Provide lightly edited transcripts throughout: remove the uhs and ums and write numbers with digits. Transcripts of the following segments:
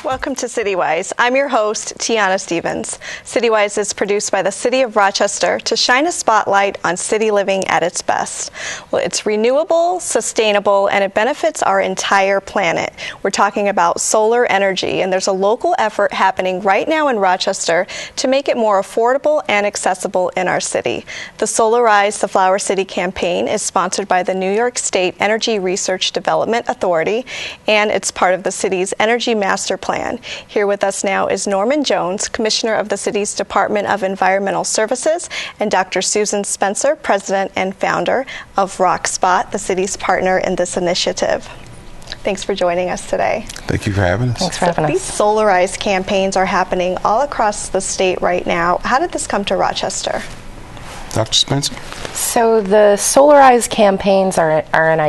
Welcome to CityWise. I'm your host, Tiana Stevens. CityWise is produced by the City of Rochester to shine a spotlight on city living at its best. Well, it's renewable, sustainable, and it benefits our entire planet. We're talking about solar energy, and there's a local effort happening right now in Rochester to make it more affordable and accessible in our city. The Solarize the Flower City campaign is sponsored by the New York State Energy Research Development Authority, and it's part of the city's Energy Master Plan. Here with us now is Norman Jones, Commissioner of the city's Department of Environmental Services, and Dr. Susan Spencer, President and founder of ROC, the city's partner in this initiative. Thanks for joining us today. Thank you for having us. Thanks for having us. These Solarize campaigns are happening all across the state right now. How did this come to Rochester? Dr. Spencer? So the Solarize campaigns are an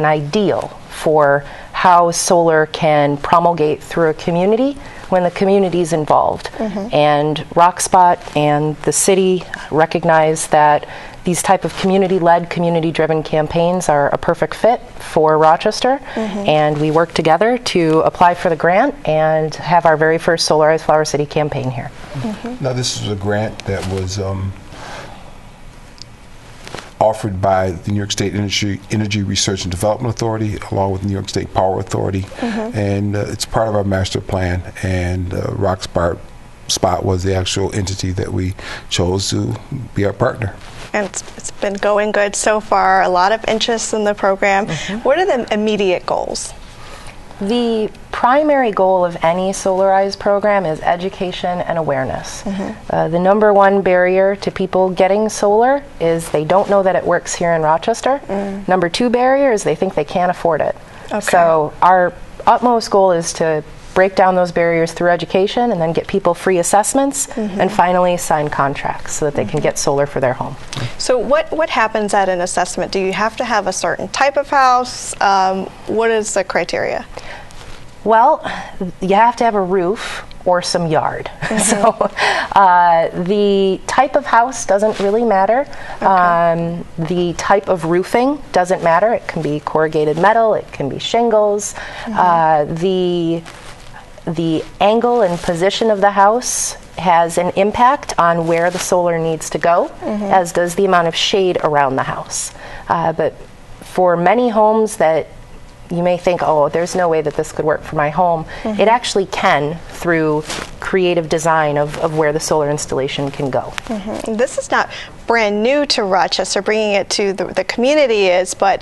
ideal for how solar can promulgate through a community when the community is involved. And ROC and the city recognize that these type of community-led, community-driven campaigns are a perfect fit for Rochester, and we work together to apply for the grant and have our very first Solarize Flower City campaign here. Now, this is a grant that was offered by the New York State Energy Research and Development Authority, along with New York State Power Authority, and it's part of our master plan. And ROC was the actual entity that we chose to be our partner. And it's been going good so far. A lot of interest in the program. What are the immediate goals? The primary goal of any Solarize program is education and awareness. The number one barrier to people getting solar is they don't know that it works here in Rochester. Number two barrier is they think they can't afford it. So our utmost goal is to break down those barriers through education and then get people free assessments and finally sign contracts so that they can get solar for their home. So what happens at an assessment? Do you have to have a certain type of house? What is the criteria? Well, you have to have a roof or some yard. So the type of house doesn't really matter. The type of roofing doesn't matter. It can be corrugated metal, it can be shingles. The angle and position of the house has an impact on where the solar needs to go, as does the amount of shade around the house. But for many homes that you may think, oh, there's no way that this could work for my home, it actually can through creative design of where the solar installation can go. This is not brand new to Rochester, bringing it to the community is, but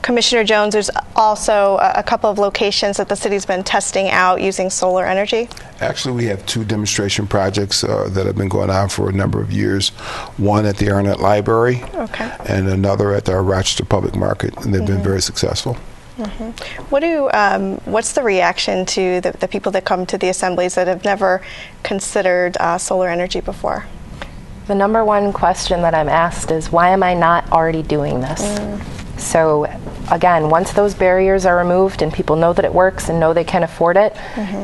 Commissioner Jones, there's also a couple of locations that the city's been testing out using solar energy. Actually, we have two demonstration projects that have been going on for a number of years. One at the Arnett Library and another at the Rochester Public Market, and they've been very successful. What's the reaction to the people that come to the assemblies that have never considered solar energy before? The number one question that I'm asked is, why am I not already doing this? So again, once those barriers are removed and people know that it works and know they can afford it,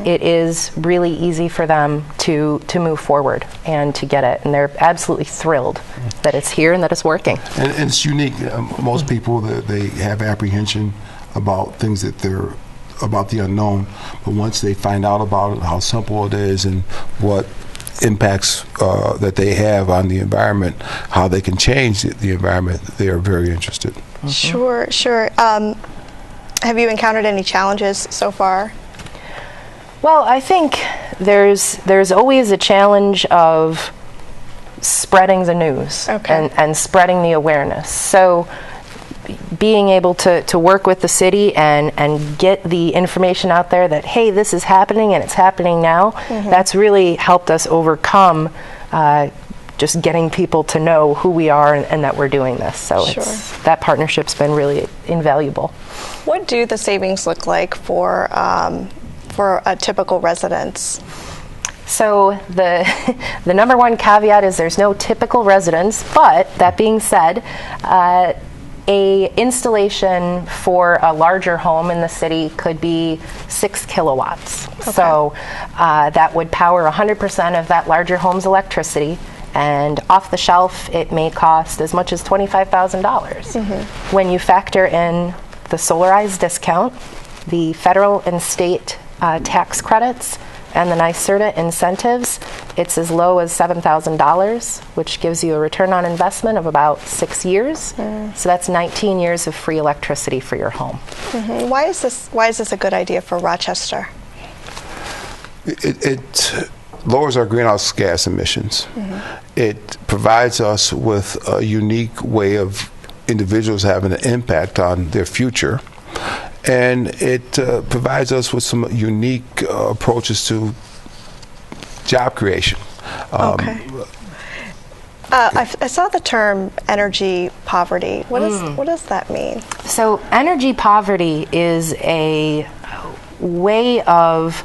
it is really easy for them to move forward and to get it. And they're absolutely thrilled that it's here and that it's working. And it's unique. Most people, they have apprehension about things that they're about the unknown, but once they find out about it, how simple it is and what impacts that they have on the environment, how they can change the environment, they are very interested. Sure. Have you encountered any challenges so far? Well, I think there's always a challenge of spreading the news and spreading the awareness. So being able to work with the city and get the information out there that, hey, this is happening and it's happening now, that's really helped us overcome just getting people to know who we are and that we're doing this. So that partnership's been really invaluable. What do the savings look like for a typical residence? So the number one caveat is there's no typical residence, but that being said, a installation for a larger home in the city could be 6 kilowatts. So that would power 100% of that larger home's electricity, and off the shelf it may cost as much as $25,000. When you factor in the Solarize discount, the federal and state tax credits and the NYSERDA incentives, it's as low as $7,000, which gives you a return on investment of about 6 years. So that's 19 years of free electricity for your home. Why is this a good idea for Rochester? It lowers our greenhouse gas emissions. It provides us with a unique way of individuals having an impact on their future. And it provides us with some unique approaches to job creation. Okay. I saw the term energy poverty. What does that mean? So energy poverty is a way of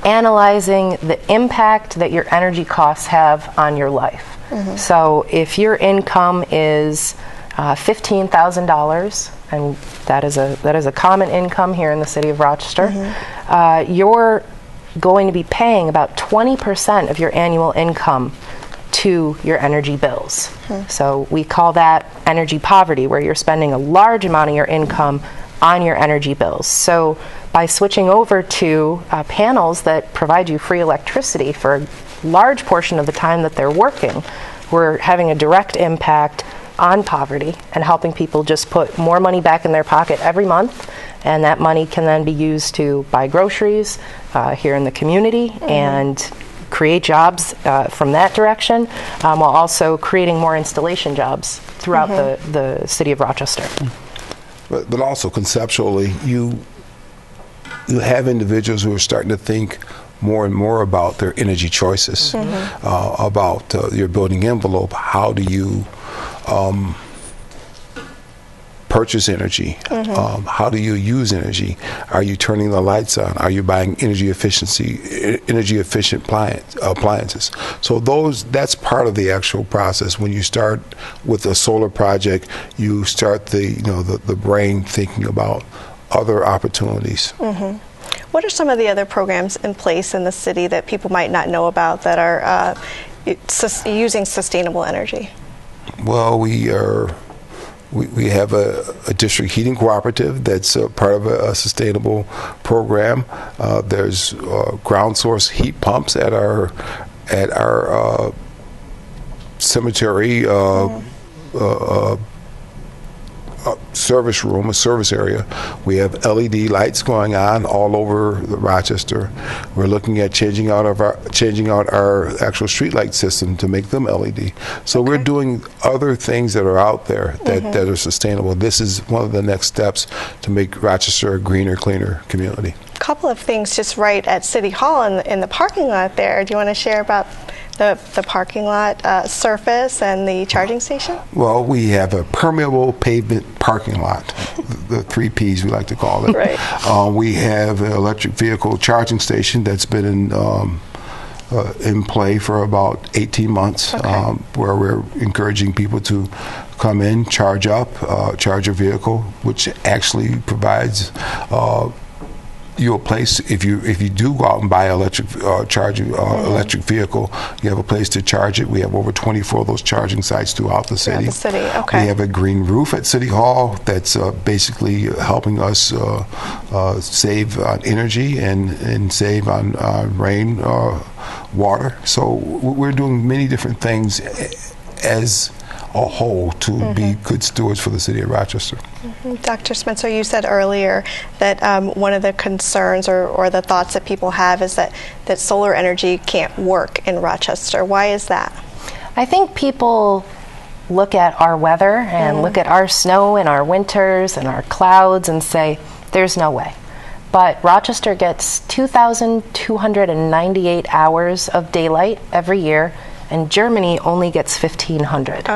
analyzing the impact that your energy costs have on your life. So if your income is $15,000, and that is a common income here in the city of Rochester, you're going to be paying about 20% of your annual income to your energy bills. So we call that energy poverty, where you're spending a large amount of your income on your energy bills. So by switching over to panels that provide you free electricity for a large portion of the time that they're working, we're having a direct impact on poverty and helping people just put more money back in their pocket every month, and that money can then be used to buy groceries here in the community and create jobs from that direction, while also creating more installation jobs throughout the city of Rochester. But also conceptually, you have individuals who are starting to think more and more about their energy choices, about your building envelope. How do you purchase energy? How do you use energy? Are you turning the lights on? Are you buying energy efficient appliances? So that's part of the actual process. When you start with a solar project, you start the brain thinking about other opportunities. What are some of the other programs in place in the city that people might not know about that are using sustainable energy? Well, we have a district heating cooperative that's part of a sustainable program. There's ground source heat pumps at our cemetery service room, a service area. We have LED lights going on all over Rochester. We're looking at changing out our actual street light system to make them LED. So we're doing other things that are out there that are sustainable. This is one of the next steps to make Rochester a greener, cleaner community. A couple of things just right at City Hall in the parking lot there. Do you want to share about the parking lot surface and the charging station? Well, we have a permeable pavement parking lot, the 3 Ps we like to call it. Right. We have an electric vehicle charging station that's been in play for about 18 months, where we're encouraging people to come in, charge up, charge your vehicle, which actually provides you a place. If you do go out and buy electric vehicle, you have a place to charge it. We have over 24 of those charging sites throughout the city. Okay. We have a green roof at City Hall that's basically helping us save on energy and save on rain water. So we're doing many different things as a whole to be good stewards for the city of Rochester. Dr. Spencer, you said earlier that one of the concerns or the thoughts that people have is that solar energy can't work in Rochester. Why is that? I think people look at our weather and look at our snow and our winters and our clouds and say, there's no way. But Rochester gets 2,298 hours of daylight every year, and Germany only gets 1,500.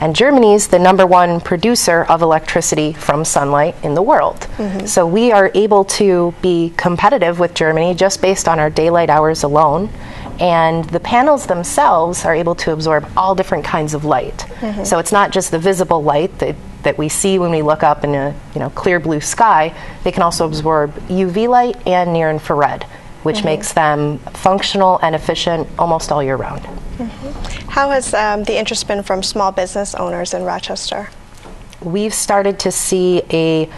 And Germany's the #1 producer of electricity from sunlight in the world. So we are able to be competitive with Germany just based on our daylight hours alone. And the panels themselves are able to absorb all different kinds of light. So it's not just the visible light that we see when we look up in a clear blue sky. They can also absorb UV light and near infrared, which makes them functional and efficient almost all year round. How has the interest been from small business owners in Rochester? We've started to see a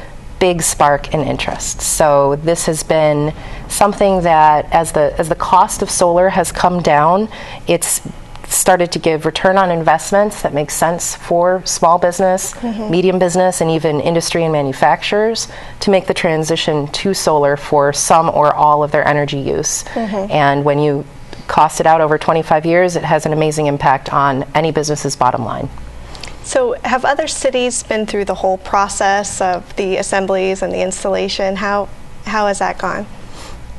big spark in interest. So this has been something that, as the cost of solar has come down, it's started to give return on investments that make sense for small business, medium business, and even industry and manufacturers to make the transition to solar for some or all of their energy use. And when you cost it out over 25 years, it has an amazing impact on any business's bottom line. So have other cities been through the whole process of the assemblies and the installation? How has that gone?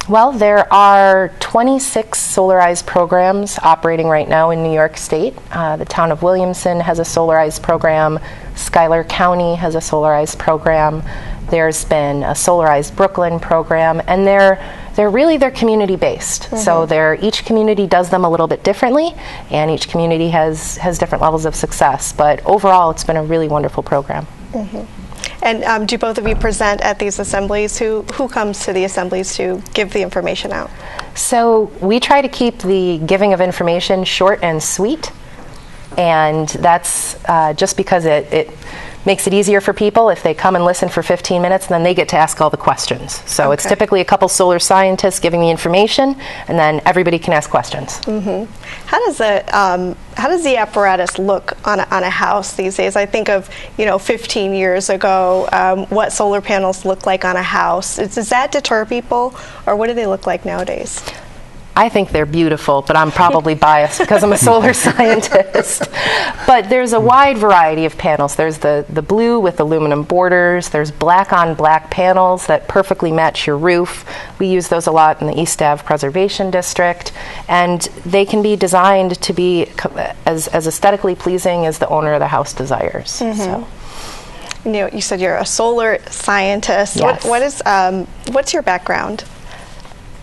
Well, there are 26 Solarize programs operating right now in New York State. The town of Williamson has a Solarize program. Schuyler County has a Solarize program. There's been a Solarize Brooklyn program, and they're community-based. So each community does them a little bit differently, and each community has different levels of success. But overall, it's been a really wonderful program. And do both of you present at these assemblies? Who comes to the assemblies to give the information out? So we try to keep the giving of information short and sweet, and that's just because it makes it easier for people. If they come and listen for 15 minutes, then they get to ask all the questions. So it's typically a couple solar scientists giving the information, and then everybody can ask questions. How does the apparatus look on a house these days? I think of 15 years ago, what solar panels look like on a house. Does that deter people, or what do they look like nowadays? I think they're beautiful, but I'm probably biased because I'm a solar scientist. But there's a wide variety of panels. There's the blue with aluminum borders. There's black on black panels that perfectly match your roof. We use those a lot in the East Ave Preservation District. And they can be designed to be as aesthetically pleasing as the owner of the house desires. So. You said you're a solar scientist. Yes. What's your background?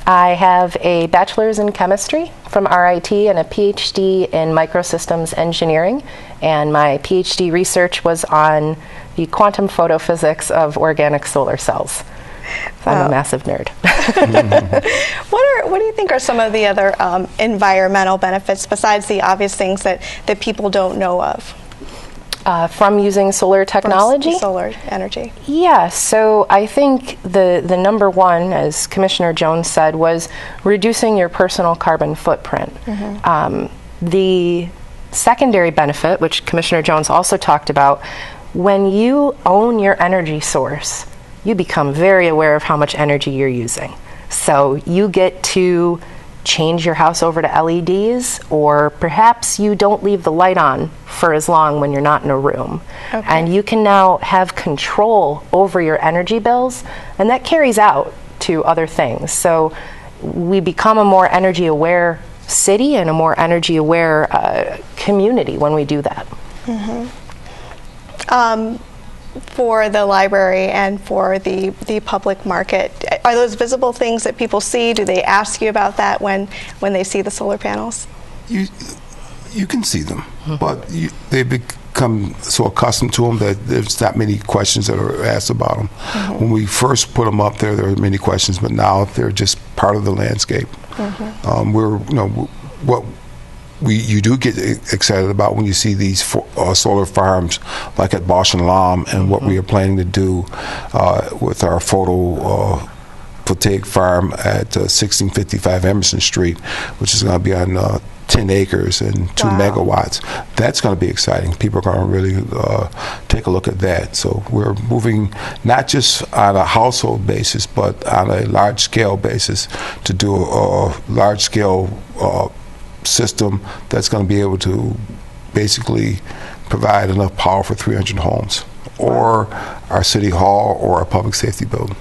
I have a bachelor's in chemistry from RIT and a PhD in microsystems engineering, and my PhD research was on the quantum photophysics of organic solar cells. So I'm a massive nerd. What do you think are some of the other environmental benefits besides the obvious things that people don't know of? From using solar technology? From solar energy. Yeah, so I think the number one, as Commissioner Jones said, was reducing your personal carbon footprint. The secondary benefit, which Commissioner Jones also talked about, when you own your energy source, you become very aware of how much energy you're using. So you get to change your house over to LEDs, or perhaps you don't leave the light on for as long when you're not in a room. And you can now have control over your energy bills, and that carries out to other things. So we become a more energy aware city and a more energy aware community when we do that. For the library and for the public market, are those visible things that people see? Do they ask you about that when they see the solar panels? You can see them, but they become so accustomed to them that there's not many questions that are asked about them. When we first put them up there were many questions, but now they're just part of the landscape. You do get excited about when you see these solar farms like at Bosch and Lam, and what we are planning to do with our photovoltaic farm at 1655 Emerson Street, which is going to be on 10 acres and 2 megawatts. That's going to be exciting. People are going to really take a look at that. So we're moving not just on a household basis, but on a large-scale basis to do a large-scale system that's going to be able to basically provide enough power for 300 homes, or our city hall, or our public safety building.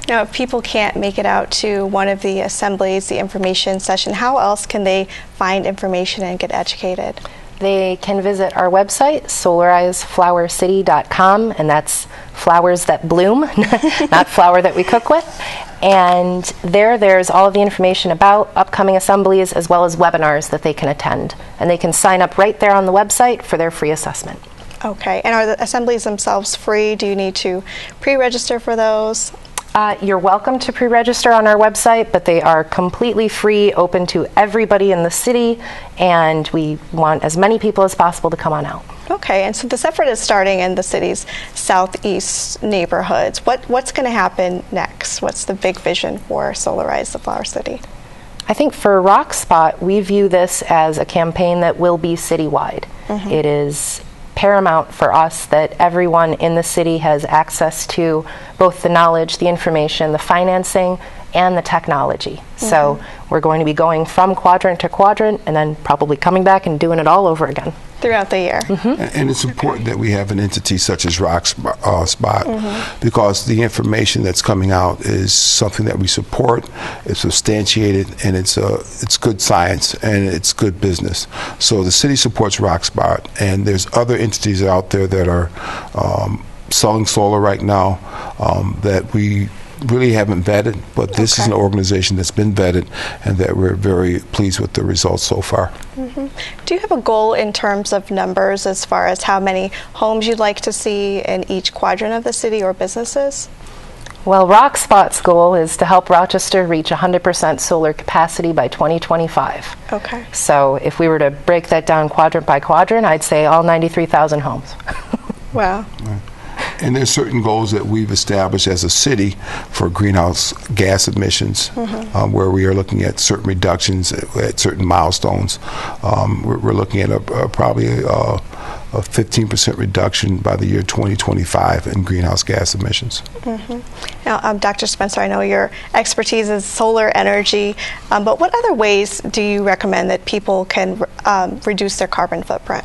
Now, if people can't make it out to one of the assemblies, the information session, how else can they find information and get educated? They can visit our website, solarizeflowercity.com, and that's flowers that bloom, not flour that we cook with. And there's all of the information about upcoming assemblies as well as webinars that they can attend. And they can sign up right there on the website for their free assessment. Okay. And are the assemblies themselves free? Do you need to pre-register for those? You're welcome to pre-register on our website, but they are completely free, open to everybody in the city, and we want as many people as possible to come on out. Okay, and so this effort is starting in the city's southeast neighborhoods. What's going to happen next? What's the big vision for Solarize the Flower City? I think for ROC Spot, we view this as a campaign that will be citywide. It is paramount for us that everyone in the city has access to both the knowledge, the information, the financing, and the technology. So we're going to be going from quadrant to quadrant and then probably coming back and doing it all over again. Throughout the year. And it's important that we have an entity such as ROC Spot because the information that's coming out is something that we support, it's substantiated, and it's good science and it's good business. So the city supports ROC Spot, and there's other entities out there that are selling solar right now that we really haven't vetted, but this is an organization that's been vetted and that we're very pleased with the results so far. Do you have a goal in terms of numbers as far as how many homes you'd like to see in each quadrant of the city or businesses? Well, ROC Spot's goal is to help Rochester reach 100% solar capacity by 2025. Okay. So if we were to break that down quadrant by quadrant, I'd say all 93,000 homes. Wow. And there's certain goals that we've established as a city for greenhouse gas emissions, where we are looking at certain reductions at certain milestones. We're looking at probably a 15% reduction by the year 2025 in greenhouse gas emissions. Now, Dr. Spencer, I know your expertise is solar energy, but what other ways do you recommend that people can reduce their carbon footprint?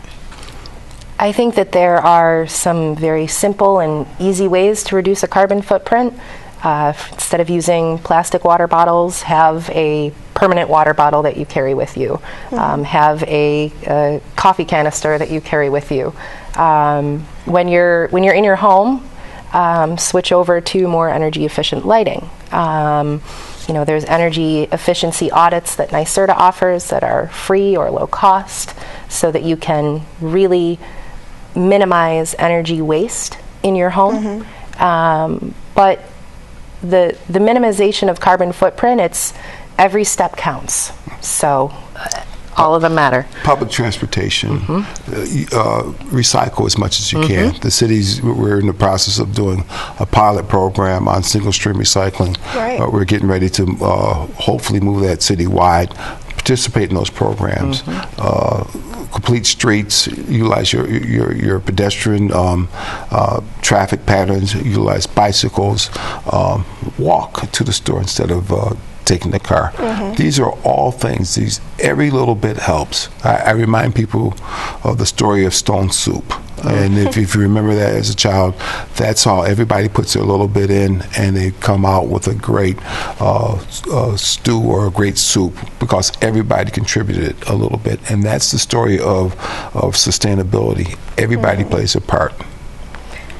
I think that there are some very simple and easy ways to reduce a carbon footprint. Instead of using plastic water bottles, have a permanent water bottle that you carry with you. Have a coffee canister that you carry with you. When you're in your home, switch over to more energy efficient lighting. There's energy efficiency audits that NYSERDA offers that are free or low cost, so that you can really minimize energy waste in your home. But the minimization of carbon footprint, it's every step counts. So all of them matter. Public transportation, recycle as much as you can. The cities, we're in the process of doing a pilot program on single stream recycling. Right. We're getting ready to hopefully move that citywide, participate in those programs. Complete streets, utilize your pedestrian traffic patterns, utilize bicycles, walk to the store instead of taking the car. These are all things, every little bit helps. I remind people of the story of stone soup. And if you remember that as a child, that's all. Everybody puts their little bit in, and they come out with a great stew or a great soup because everybody contributed a little bit. And that's the story of sustainability. Everybody plays a part.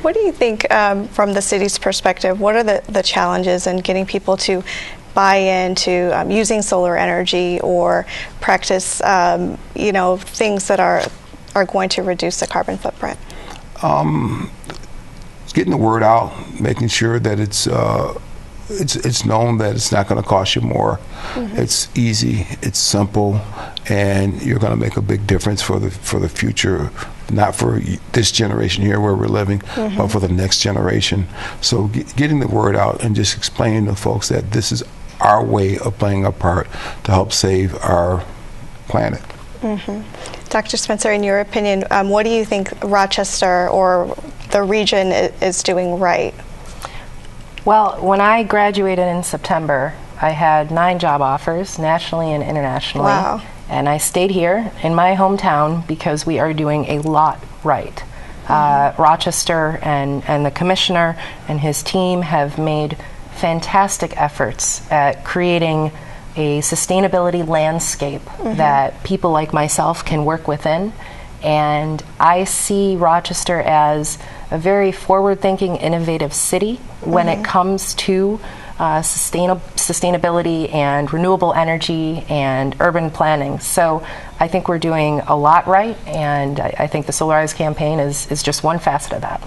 What do you think, from the city's perspective, what are the challenges in getting people to buy into using solar energy or practice, things that are going to reduce the carbon footprint? Getting the word out, making sure that it's known that it's not going to cost you more. It's easy, it's simple, and you're going to make a big difference for the future, not for this generation here where we're living, but for the next generation. So getting the word out and just explaining to folks that this is our way of playing a part to help save our planet. Dr. Spencer, in your opinion, what do you think Rochester or the region is doing right? Well, when I graduated in September, I had 9 job offers, nationally and internationally. Wow. And I stayed here in my hometown because we are doing a lot right. Rochester and the commissioner and his team have made fantastic efforts at creating a sustainability landscape that people like myself can work within. And I see Rochester as a very forward-thinking, innovative city when it comes to sustainability and renewable energy and urban planning. So I think we're doing a lot right, and I think the Solarize campaign is just one facet of that.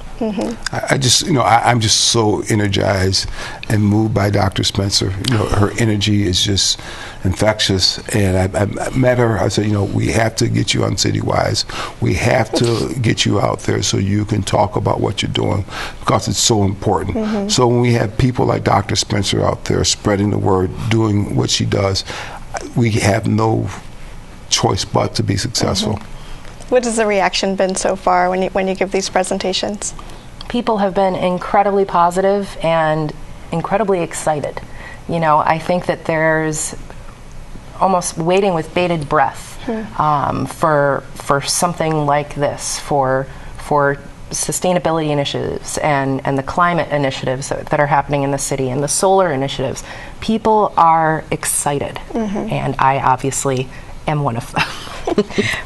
I'm just so energized and moved by Dr. Spencer. Her energy is just infectious, and I met her. I said, we have to get you on CityWise. We have to get you out there so you can talk about what you're doing, because it's so important. So when we have people like Dr. Spencer out there spreading the word, doing what she does, we have no choice but to be successful. What has the reaction been so far when you give these presentations? People have been incredibly positive and incredibly excited. I think that there's almost waiting with bated breath for something like this, for sustainability initiatives and the climate initiatives that are happening in the city and the solar initiatives. People are excited, and I obviously am one of them.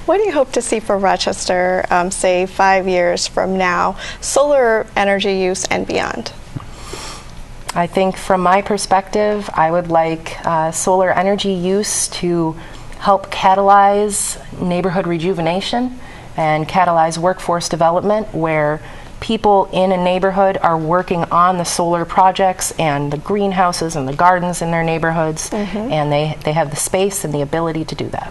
What do you hope to see for Rochester, say 5 years from now, solar energy use and beyond? I think from my perspective, I would like solar energy use to help catalyze neighborhood rejuvenation and catalyze workforce development, where people in a neighborhood are working on the solar projects and the greenhouses and the gardens in their neighborhoods, and they have the space and the ability to do that.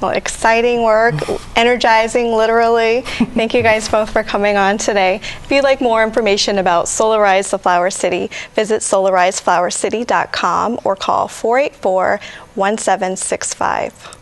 Well, exciting work, energizing, literally. Thank you guys both for coming on today. If you'd like more information about Solarize the Flower City, visit solarizeflowercity.com or call 484-1765.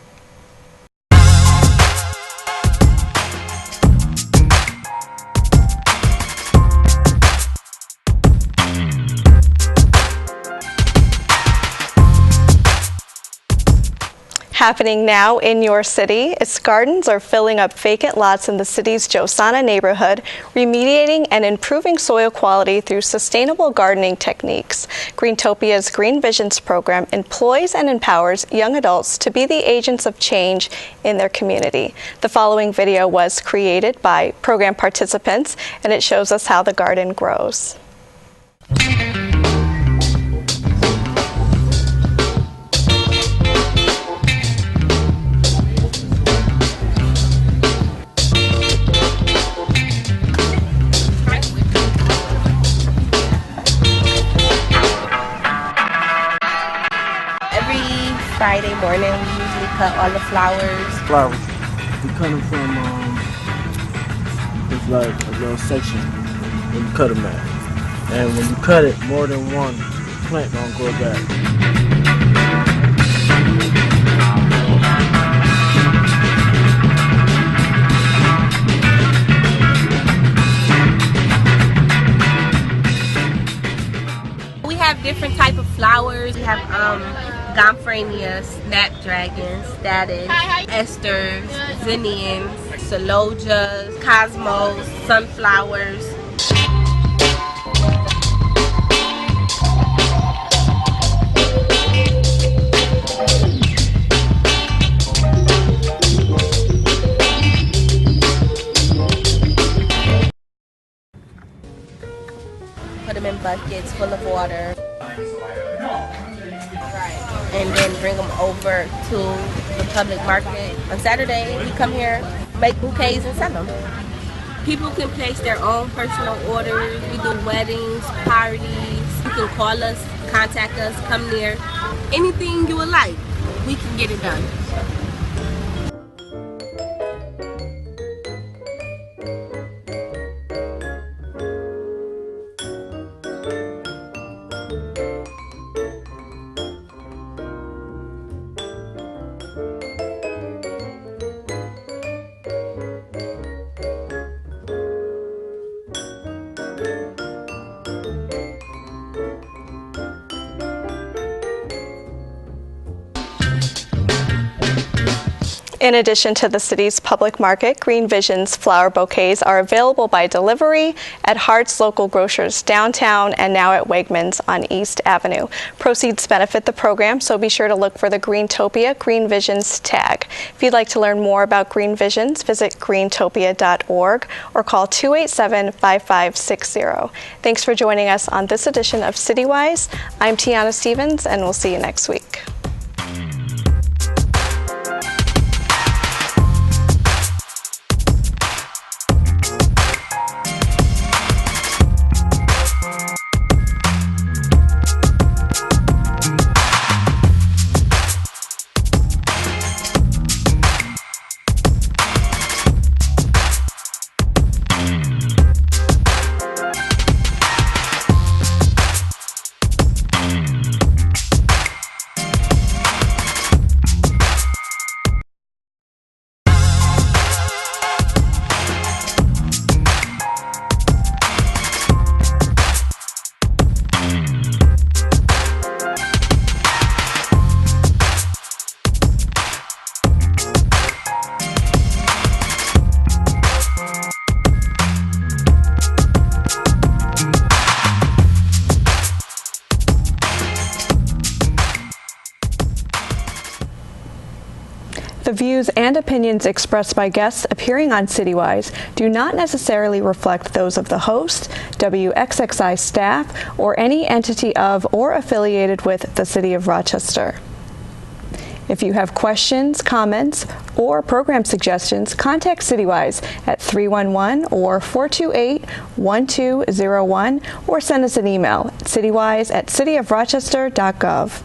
Happening now in your city, its gardens are filling up vacant lots in the city's Josana neighborhood, remediating and improving soil quality through sustainable gardening techniques. Greentopia's Green Visions program employs and empowers young adults to be the agents of change in their community. The following video was created by program participants, and it shows us how the garden grows. Friday morning, we usually cut all the flowers. We cut them from, it's like a little section when you cut them at. And when you cut it, more than one plant don't grow back. We have different type of flowers. We have Gomphrenia, snapdragons, status, esters, zinnians, celojas, cosmos, sunflowers. Put them in buckets full of water. And then bring them over to the public market. On Saturday, we come here, make bouquets and sell them. People can place their own personal orders. We do weddings, parties. You can call us, contact us, come near. Anything you would like, we can get it done. In addition to the city's public market, Green Visions flower bouquets are available by delivery at Hart's local grocers downtown and now at Wegmans on East Avenue. Proceeds benefit the program, so be sure to look for the Greentopia Green Visions tag. If you'd like to learn more about Green Visions, visit greentopia.org or call 287-5560. Thanks for joining us on this edition of CityWise. I'm Tiana Stevens, and we'll see you next week. The views and opinions expressed by guests appearing on CityWise do not necessarily reflect those of the host, WXXI staff, or any entity of or affiliated with the City of Rochester. If you have questions, comments, or program suggestions, contact CityWise at 311 or 428-1201 or send us an email at citywise@cityofrochester.gov.